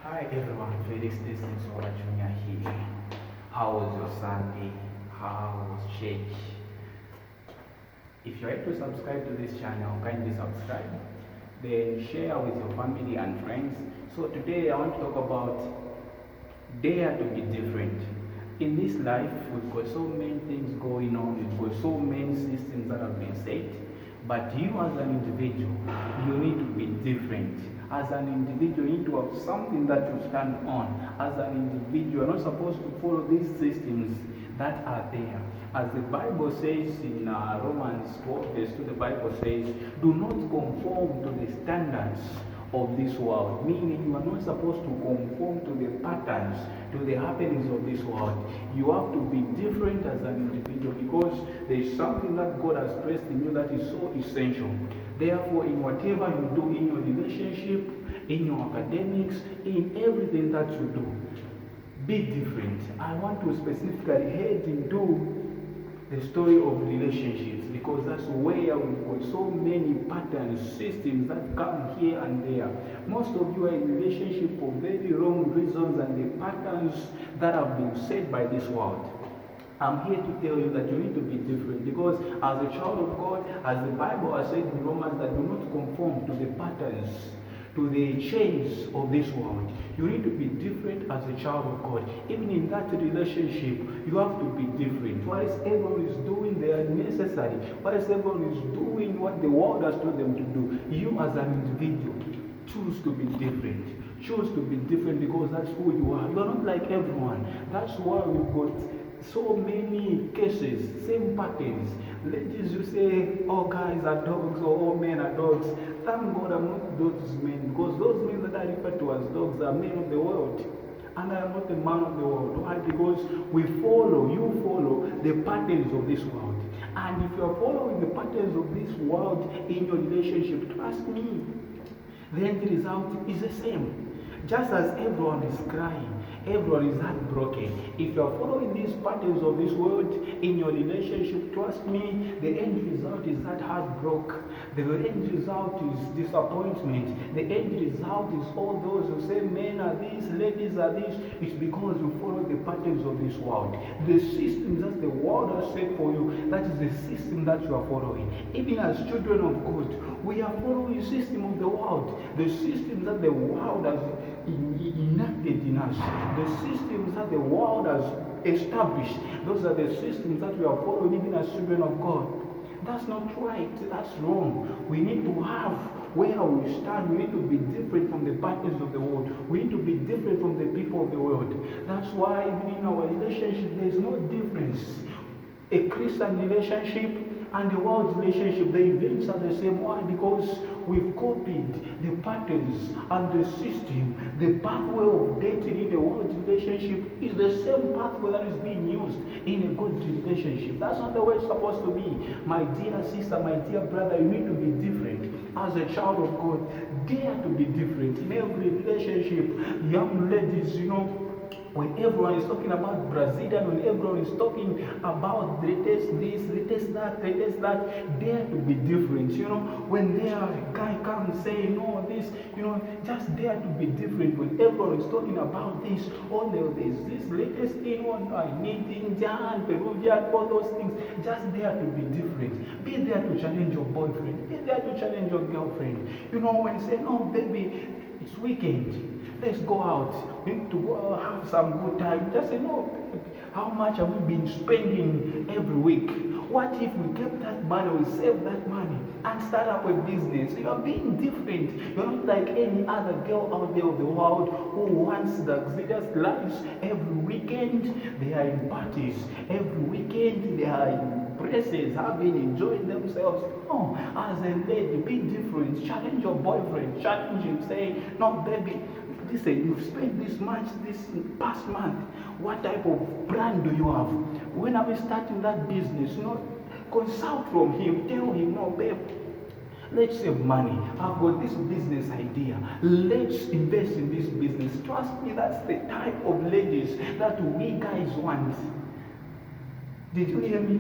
Hi everyone, Felix, this is Ola Junior here. How was your Sunday? How was church? If you're yet to subscribe to this channel, kindly subscribe. Then share with your family and friends. So today I want to talk about dare to be different. In this life, we've got so many things going on, we've got so many systems that have been set. But you as an individual, you need to be different. As an individual, you need to have something that you stand on. As an individual, you're not supposed to follow these systems that are there. As the Bible says in Romans 12, verse 2, the Bible says, do not conform to the standards of this world, meaning you are not supposed to conform to the patterns, to the happenings of this world. You have to be different as an individual because there is something that God has placed in you that is so essential. Therefore, in whatever you do, in your relationship, in your academics, in everything that you do, be different. I want to specifically head into the story of relationships because that's where we've got so many patterns, systems that come here and there. Most of you are in relationship for very wrong reasons and the patterns that have been set by this world. I'm here to tell you that you need to be different because as a child of God, as the Bible has said in Romans, that do not conform to the patterns, to the chains of this world. You need to be different as a child of God. Even in that relationship, you have to be different. What is everyone is doing, they are necessary. What is everyone is doing, what the world has told them to do. You as an individual, choose to be different. Choose to be different because that's who you are. You are not like everyone. That's why we've got so many cases, same patterns. Ladies, you say all guys are dogs or all men are dogs. Thank God I'm not those men because those men that I refer to as dogs are men of the world. And I am not a man of the world. Why? Because you follow the patterns of this world. And if you are following the patterns of this world in your relationship, trust me, the end result is the same. Just as everyone is crying, everyone is heartbroken. If you are following these patterns of this world in your relationship, trust me, the end result is that heartbreak. The end result is disappointment. The end result is all those who say men are these, ladies are these. It's because you follow the patterns of this world. The system that the world has set for you, that is the system that you are following. Even as children of God, we are following the system of the world. The system that the world has enacted in us, the systems that the world has established, those are the systems that we are following even as children of God. That's not right, that's wrong. We need to have where we stand. We need to be different from the patterns of the world. We need to be different from the people of the world. That's why even in our relationship there is no difference. A Christian relationship and the world's relationship, the events are the same. Why? Because we've copied the patterns and the system. The pathway of dating in the world's relationship is the same pathway that is being used in a good relationship. That's not the way it's supposed to be. My dear sister, my dear brother, you need to be different. As a child of God, dare to be different in every relationship. Young ladies, when everyone is talking about Brazilian, when everyone is talking about latest this, latest that, dare to be different. When their guy comes saying, no, this, just dare to be different. When everyone is talking about this, there's this latest thing, I need Indian, Peruvian, all those things, just dare to be different. Be there to challenge your boyfriend, be there to challenge your girlfriend. When you say, no, baby, it's weekend. Let's go out. We need to go have some good time. Just say, no, how much have we been spending every week? What if we kept that money, we save that money and start up a business? You are being different. You're not like any other girl out there of the world who wants the luxurious lives. Every weekend they are in parties. Every weekend they are in places, enjoying themselves. No, as a lady, be different. Challenge your boyfriend. Challenge him. Say, no, baby, listen, you've spent this much this past month. What type of brand do you have? When are we starting that business? Consult from him. Tell him, no, babe, let's save money. I've got this business idea. Let's invest in this business. Trust me, that's the type of ladies that we guys want. Did you hear me?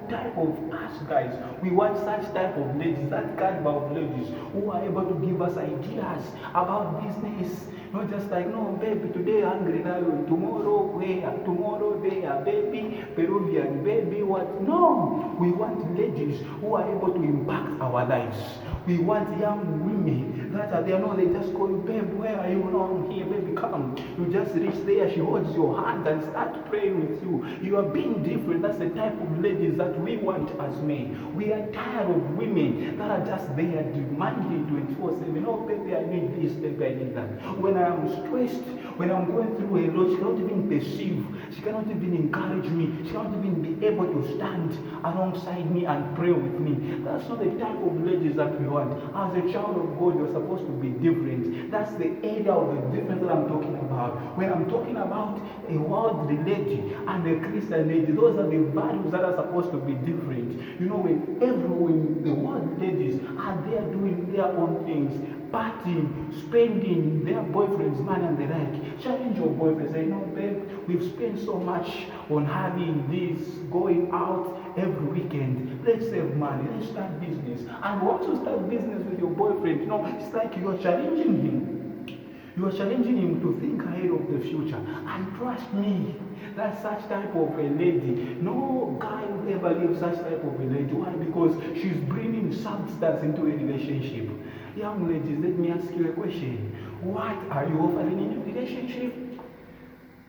that type of us guys. We want such type of ladies, that kind of ladies who are able to give us ideas about business. Not just like, no, baby, today hungry now, tomorrow where, tomorrow there, baby, Peruvian, baby, what? No, we want ladies who are able to impact our lives. We want young women that are there. No, they just call you, babe, where are you? No, I'm here, baby, come. You just reach there, she holds your hand and start praying with you. You are being different. That's the type of ladies that we want as men. We are tired of women that are just there demanding 24/7. Oh, baby, I need this, baby, I need that. When I am stressed, when I'm going through a lot, she cannot even perceive. She cannot even encourage me. She cannot even be able to stand alongside me and pray with me. That's not the type of ladies that we want. As a child of God, you're supposed to be different. That's the area of the difference that I'm talking about. When I'm talking about a worldly lady and a Christian lady, those are the values that are supposed to be different. You know, when everyone, the world ladies are there doing their own things, partying, spending their boyfriend's money and the like. Challenge your boyfriend, say, no, babe, we've spent so much on having this, going out every weekend. Let's save money, let's start business. And once you start business with your boyfriend, you know, it's like you are challenging him. You are challenging him to think ahead of the future. And trust me, that's such type of a lady. No guy will ever leave such type of a lady. Why? Because she's bringing substance into a relationship. Young ladies, let me ask you a question. What are you offering in your relationship?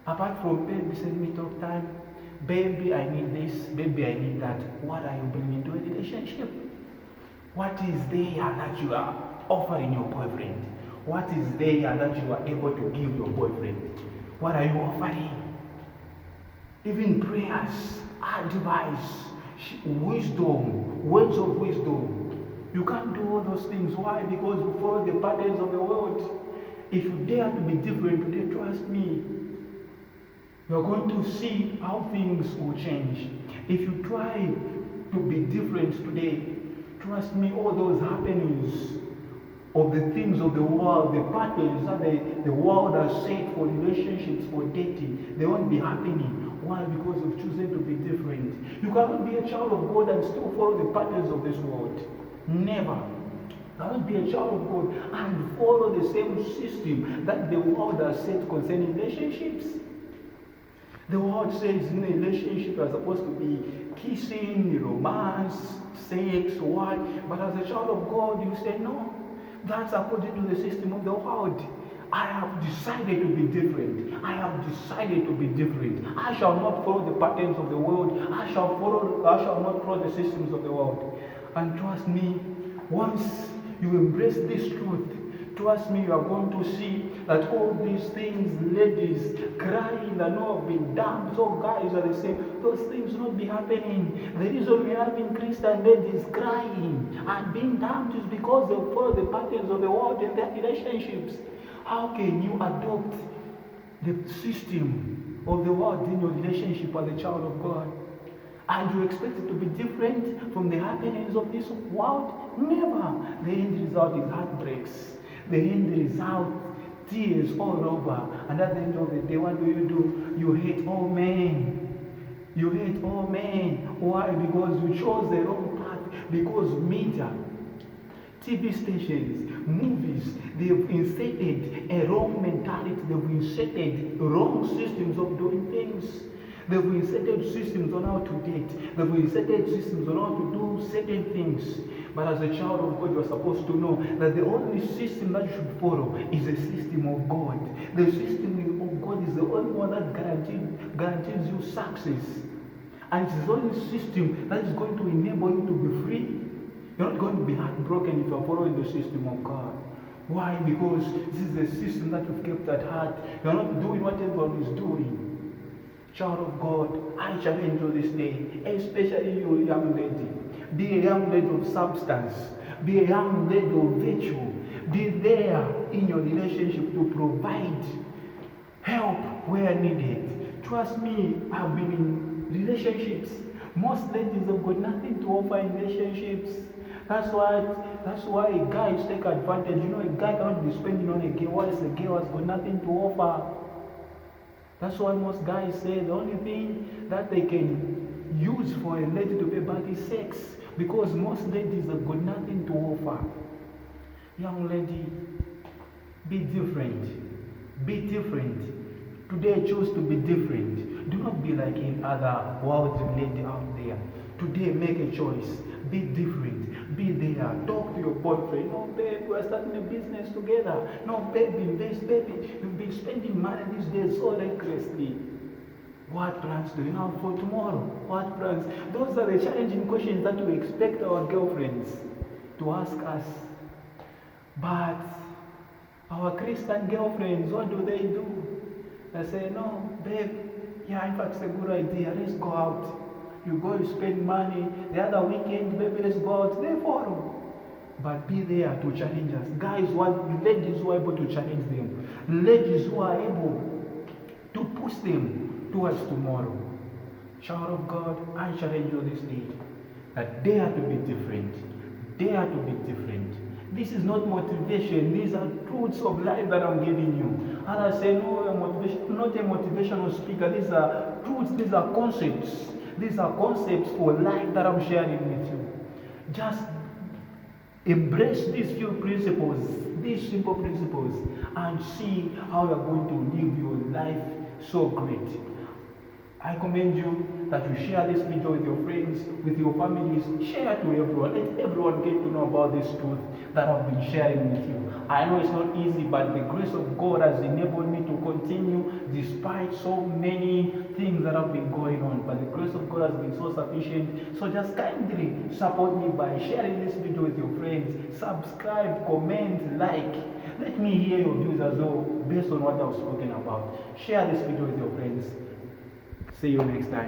Apart from baby, send me talk time. Baby, I need this. Baby, I need that. What are you bringing to a relationship? What is there that you are offering your boyfriend? What is there that you are able to give your boyfriend? What are you offering? Even prayers, advice, wisdom, words of wisdom. You can't do all those things. Why? Because you follow the patterns of the world. If you dare to be different today, trust me, you're going to see how things will change. If you try to be different today, trust me, all those happenings of the things of the world, the patterns that the world has set for relationships, for dating, they won't be happening. Why? Because of choosing to be different. You cannot be a child of God and still follow the patterns of this world. Never. You cannot be a child of God and follow the same system that the world has set concerning relationships. The world says in a relationship you are supposed to be kissing, romance, sex, what? But as a child of God, you say no. That's according to the system of the world. I have decided to be different. I have decided to be different. I shall not follow the patterns of the world. I shall not follow the systems of the world. And trust me, once you embrace this truth, trust me, you are going to see that all these things, ladies crying and all being dumped, all guys are the same. Those things will not be happening. The reason we are having Christian ladies crying and being dumped is because they follow the patterns of the world in their relationships. How can you adopt the system of the world in your relationship as a child of God? And you expect it to be different from the happenings of this world? Never. The end result is heartbreaks. The end result, tears all over. And at the end of the day, what do? You hate all men. You hate all men. Why? Because you chose the wrong path. Because media, TV stations, movies, they've inserted a wrong mentality. They've inserted wrong systems of doing things. They've inserted systems on how to date. They've inserted systems on how to do certain things. But as a child of God, you're supposed to know that the only system that you should follow is the system of God. The system of God is the only one that guarantees you success. And it's the only system that is going to enable you to be free. You're not going to be heartbroken if you're following the system of God. Why? Because this is the system that you've kept at heart. You're not doing what everyone is doing. Child of God, I challenge you this day, especially you young lady. Be a young lady of substance. Be a young lady of virtue. Be there in your relationship to provide help where needed. Trust me, I've been in relationships. Most ladies have got nothing to offer in relationships. That's why guys take advantage. You know, a guy cannot be spending on a girl whilst the girl has got nothing to offer. That's why most guys say the only thing that they can used for a lady to pay back is sex, because most ladies have got nothing to offer. Young lady, be different. Be different. Today choose to be different. Do not be like in other worldly lady out there. Today make a choice. Be different. Be there. Talk to your boyfriend. No, babe, we're starting a business together. No, baby, invest, baby. You've been spending money these days so recklessly. What plans do you have for tomorrow? What plans? Those are the challenging questions that we expect our girlfriends to ask us. But our Christian girlfriends, what do? They say, no, babe, yeah, in fact, it's a good idea. Let's go out. You go, you spend money. The other weekend, baby, let's go out. They follow. But be there to challenge us. Guys, ladies who are able to challenge them. Ladies who are able to push them towards tomorrow. Child of God, I challenge you this day that dare to be different. Dare to be different. This is not motivation. These are truths of life that I'm giving you. Others say, no, I'm not a motivational speaker. These are truths. These are concepts. These are concepts for life that I'm sharing with you. Just embrace these few principles, these simple principles, and see how you're going to live your life so great. I commend you that you share this video with your friends, with your families. Share to everyone. Let everyone get to know about this truth that I've been sharing with you. I know it's not easy, but the grace of God has enabled me to continue despite so many things that have been going on. But the grace of God has been so sufficient. So just kindly support me by sharing this video with your friends. Subscribe, comment, like. Let me hear your views as well based on what I've spoken about. Share this video with your friends. See you next time.